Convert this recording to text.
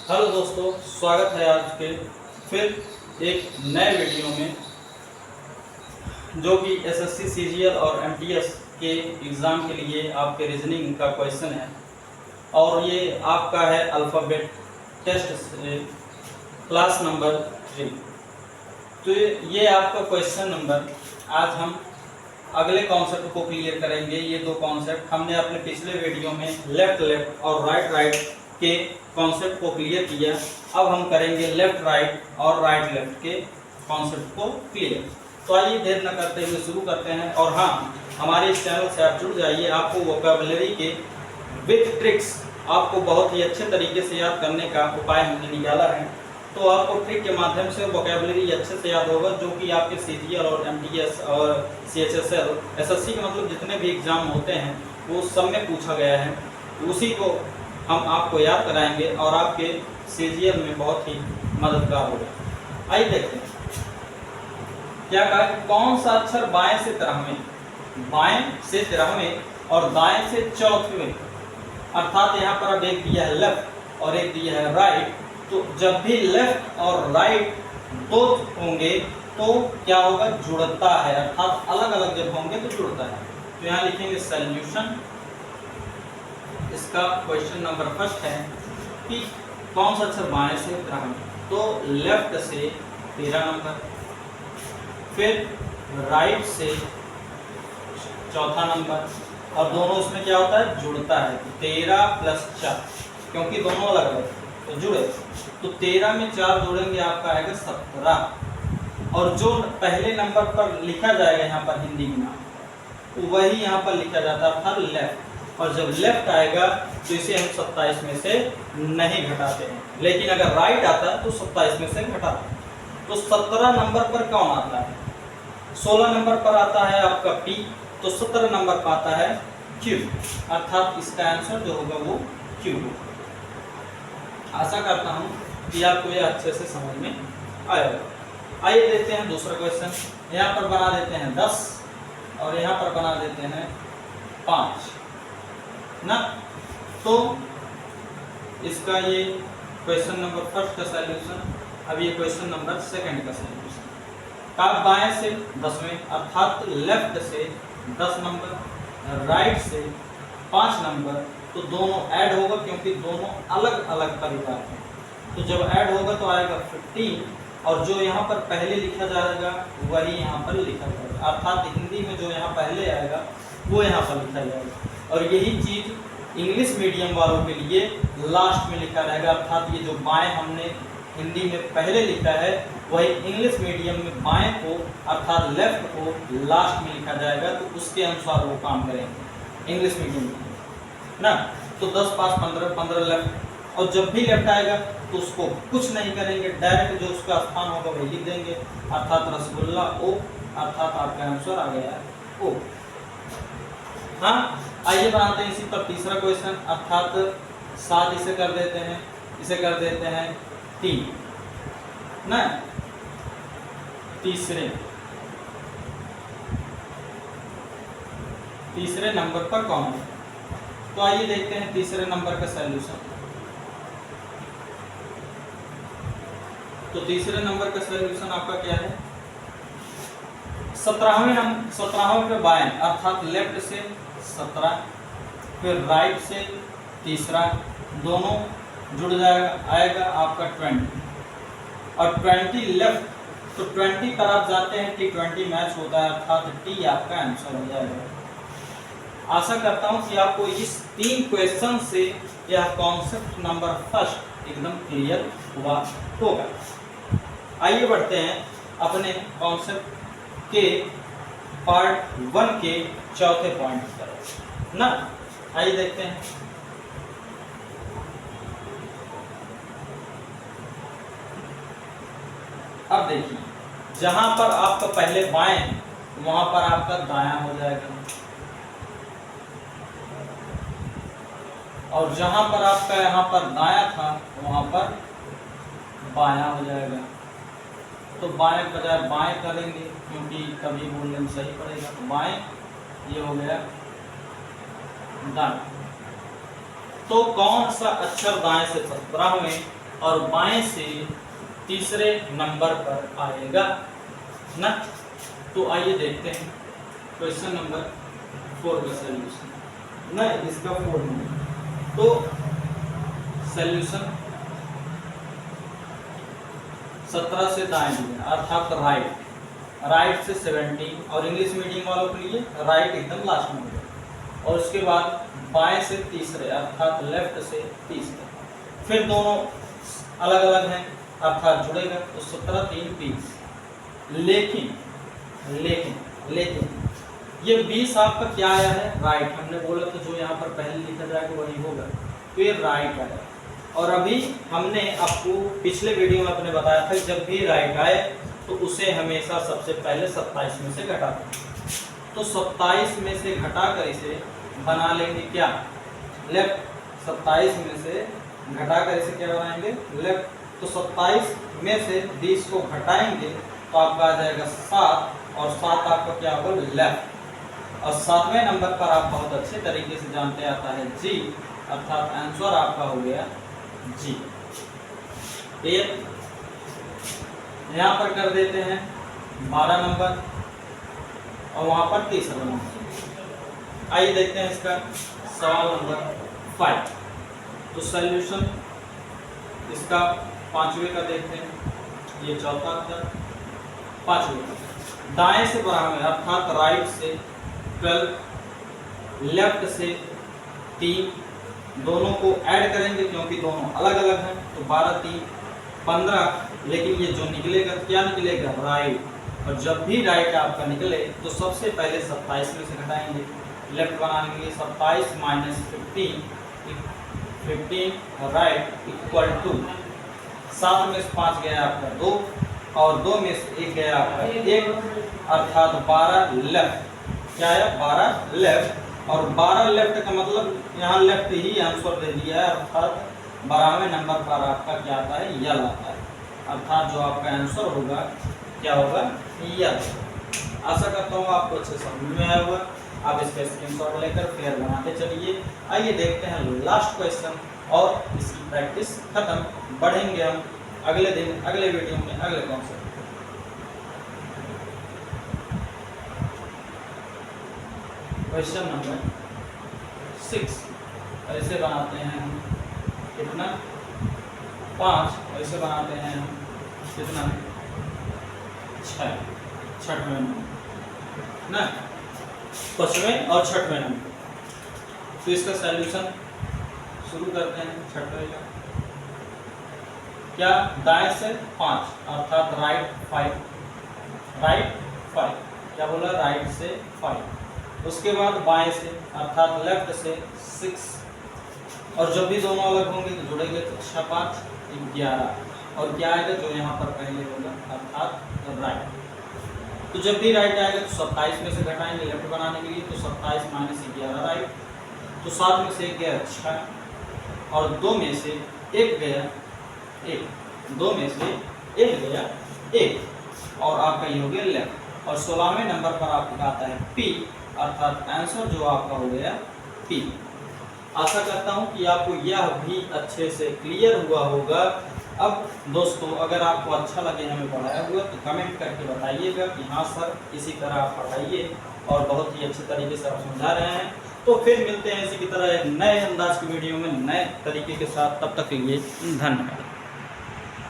Hello दोस्तों, स्वागत है आज के फिर एक नए वीडियो में, जो कि एसएससी सीजीएल और एमटीएस के एग्ज़ाम के लिए आपके रीजनिंग का क्वेश्चन है। और ये आपका है अल्फ़ाबेट टेस्ट से क्लास नंबर 3। तो ये आपका क्वेश्चन नंबर, आज हम अगले कॉन्सेप्ट को क्लियर करेंगे। ये दो कॉन्सेप्ट हमने अपने पिछले वीडियो में लेफ्ट और राइट के कॉन्सेप्ट को क्लियर किया। अब हम करेंगे लेफ्ट राइट और राइट लेफ्ट के कॉन्सेप्ट को क्लियर। तो आइए देर न करते हुए शुरू करते हैं। और हाँ, हमारे इस चैनल से आप जुड़ जाइए। आपको वोकैबुलरी के विद ट्रिक्स आपको बहुत ही अच्छे तरीके से याद करने का उपाय हमने निकाला है। तो आपको ट्रिक के माध्यम से वोकैबुलरी अच्छे से याद होगा, जो कि आपके सीजीएल और एमटीएस और सीएचएसएल एसएससी के मतलब जितने भी एग्जाम होते हैं वो सब में पूछा गया है। उसी को हम आपको याद कराएंगे और आपके सीजीएल में बहुत ही मददगार होगा। आइए देखते हैं क्या कहा कि कौन सा अक्षर बाएं से 13वें और दाएं से 4वें, अर्थात यहाँ पर अब एक दिया है लेफ्ट और एक दिया है राइट। तो जब भी लेफ्ट और राइट दो होंगे तो क्या होगा, जुड़ता है, अर्थात अलग अलग जब होंगे तो जुड़ता है। तो यहाँ लिखेंगे सॉल्यूशन। इसका क्वेश्चन नंबर फर्स्ट है कि कौन सा अक्षर बाएं से 13वें, तो लेफ्ट से 13 नंबर, फिर राइट से चौथा नंबर, और दोनों इसमें क्या होता है, जुड़ता है। 13 + 4, क्योंकि दोनों अलग अलग तो जुड़े, तो 13 में 4 जोड़ेंगे आपका आएगा 17। और जो पहले नंबर पर लिखा जाएगा यहाँ पर हिंदी में नाम, वही यहाँ पर लिखा जाता है अर्थात लेफ्ट। और जब लेफ्ट आएगा तो इसे हम 27 में से नहीं घटाते हैं, लेकिन अगर राइट आता है तो 27 में से घटाते हैं। तो 17 नंबर पर कौन आता है, 16 नंबर पर आता है आपका पी, तो 17 नंबर पर आता है क्यू, अर्थात इसका आंसर जो होगा वो क्यू होगा। आशा करता हूँ कि आपको ये अच्छे से समझ में आएगा। आइए देखते हैं दूसरा क्वेश्चन। यहाँ पर बना देते हैं 10 और यहाँ पर बना देते हैं 5 ना। तो इसका ये क्वेश्चन नंबर फर्स्ट का सॉल्यूशन। अब ये क्वेश्चन नंबर सेकंड का सॉल्यूशन। आप बाएं से 10वें, अर्थात लेफ्ट से 10 नंबर, राइट से 5 नंबर, तो दोनों ऐड होगा क्योंकि दोनों अलग अलग परिवार हैं। तो जब ऐड होगा तो आएगा 15, और जो यहाँ पर पहले लिखा जाएगा वही यहाँ पर लिखा जाएगा, अर्थात हिंदी में जो यहाँ पहले आएगा वो यहाँ पर लिखा जाएगा। और यही चीज़ इंग्लिश मीडियम वालों के लिए लास्ट में लिखा रहेगा, अर्थात ये जो बाएं हमने हिंदी में पहले लिखा है वही इंग्लिश मीडियम में बाएं को अर्थात लेफ्ट को लास्ट में लिखा जाएगा। तो उसके अनुसार वो काम करेंगे इंग्लिश मीडियम में ना। तो 10 5 15 15 लेफ्ट, और जब भी लेफ्ट आएगा तो उसको कुछ नहीं करेंगे, डायरेक्ट जो उसका स्थान होगा वही लिख देंगे, अर्थात रसगुल्ला ओ, अर्थात आपका आंसर आ गया है ओ। हाँ, आइए बनाते हैं इसी पर तीसरा क्वेश्चन, अर्थात 7 इसे कर देते हैं, इसे कर देते हैं 3 ना। तीसरे नंबर पर कौन है, तो आइए देखते हैं तीसरे नंबर का सॉल्यूशन। तो तीसरे नंबर का सॉल्यूशन आपका क्या है, 17वें पे बाएं, अर्थात लेफ्ट से 17, फिर राइट से तीसरा, दोनों जुड़ जाएगा, आएगा आपका 20, और 20 लेफ्ट, तो 20 पर आप जाते हैं T20 मैच होता है, अर्थात टी आपका आंसर हो जाएगा। आशा करता हूं कि आपको इस 3 क्वेश्चन से यह कॉन्सेप्ट नंबर फर्स्ट एकदम क्लियर हुआ होगा। आइए बढ़ते हैं अपने कॉन्सेप्ट के पार्ट 1 के चौथे पॉइंट पर ना। आइए देखते हैं। अब देखिए, जहां पर आपका पहले बाएं वहां पर आपका दायां हो जाएगा, और जहां पर आपका यहाँ पर दायां था वहां पर बायां हो जाएगा। तो बाएं बजाय बाएं करेंगे क्योंकि तभी बोलने में सही पड़ेगा। तो बाएं ये हो गया दाएं। तो कौन सा अक्षर दाएं से 17वें और बाएं से तीसरे नंबर पर आएगा ना। तो आइए देखते हैं क्वेश्चन नंबर 4 का सॉल्यूशन। नहीं, इसका 4 नहीं। तो सॉल्यूशन 17 से दाएं दिया अर्थात राइट से 17, और इंग्लिश मीडियम वालों के लिए राइट एकदम लास्ट में होगा, और उसके बाद बाएं से तीसरे अर्थात लेफ्ट से तीसरे। फिर दोनों अलग अलग हैं अर्थात जुड़ेगा, तो 17 3 20। लेकिन ये 20 आपका क्या आया है? राइट। हमने बोला तो जो यहाँ पर पहले लिखा जाएगा वही होगा, तो ये राइट आया। और अभी हमने आपको पिछले वीडियो में अपने बताया था जब भी राइट आए तो उसे हमेशा सबसे पहले 27 में से घटाते हैं। तो 27 में से घटाकर इसे बना लेंगे क्या? लेफ्ट। 27 में से घटाकर इसे क्या बनाएंगे? लेफ्ट। तो 27 में से 20 को घटाएंगे तो आपका आ जाएगा 7, और 7 आपका क्या होगा? लेफ्ट। और 7वें नंबर पर आप बहुत अच्छे तरीके से जानते आता है जी, अर्थात आंसर आपका हो गया जी। एक यहाँ पर कर देते हैं 12 नंबर, और वहाँ पर तीसरा नंबर। आइए देखते हैं इसका सवाल नंबर 5। तो सॉल्यूशन इसका 5वें का देखते हैं। ये चौथा था, 5वें दाएं से बराबर अर्थात राइट से 12, लेफ्ट से 3, दोनों को ऐड करेंगे क्योंकि दोनों अलग अलग हैं, तो 12 3 15। लेकिन ये जो निकलेगा क्या निकलेगा? राइट। और जब भी राइट आपका निकले तो सबसे पहले 27 में से घटाएंगे, लेफ्ट बनाने के लिए 27 माइनस 15 राइट इक्वल टू 7 में से 5 गया आपका 2, और 2 में से 1 गया आपका 1, अर्थात 12 लेफ्ट। क्या है? 12 लेफ्ट। और 12 लेफ्ट का मतलब यहाँ लेफ्ट ही आंसर दे दिया है, अर्थात 12वें नंबर पर आपका क्या आता है? यल आता है। अर्थात जो आपका आंसर होगा क्या होगा? यल। आशा करता हूँ आपको अच्छे समझ में आया होगा। आप इसका स्क्रीनशॉट लेकर फिर बनाते चलिए। आइए देखते हैं लास्ट क्वेश्चन और इसकी प्रैक्टिस खत्म। बढ़ेंगे हम अगले दिन अगले वीडियो में अगले कॉन्सेप्ट। क्वेश्चन नंबर 6 ऐसे बनाते हैं हम कितना? 5। ऐसे बनाते हैं हम कितना? 6। 6वें नंबर ना, 5वें और 6वें नंबर। तो इसका सॉल्यूशन शुरू करते हैं 6वें का। क्या? दाएं से 5 अर्थात राइट 5, राइट 5। क्या बोला? राइट से 5। उसके बाद बाएं से अर्थात लेफ्ट से 6, और जब भी दोनों अलग होंगे तो जुड़ेंगे तो 6 5 11, और क्या आएगा? जो यहाँ पर पहले होगा अर्थात राइट। तो जब भी राइट आएगा तो 27 में से घटाएंगे लेफ्ट बनाने के लिए, तो 27 माइनस 11 राइट। तो 7 में से 1 गया 6, और 2 में से 1 गया 1, 2 में से 1 गया 1, और आपका ये हो गया लेफ्ट। और 16वें नंबर पर आपका आता है P, अर्थात आंसर जो आपका हो गया P। आशा करता हूँ कि आपको यह भी अच्छे से क्लियर हुआ होगा। अब दोस्तों अगर आपको अच्छा लगे हमें पढ़ाया हुआ तो कमेंट करके बताइएगा कि हाँ सर इसी तरह आप पढ़ाइए, और बहुत ही अच्छे तरीके से आप समझा रहे हैं। तो फिर मिलते हैं इसी की तरह एक नए अंदाज की वीडियो में नए तरीके के साथ। तब तक के लिए धन्यवाद।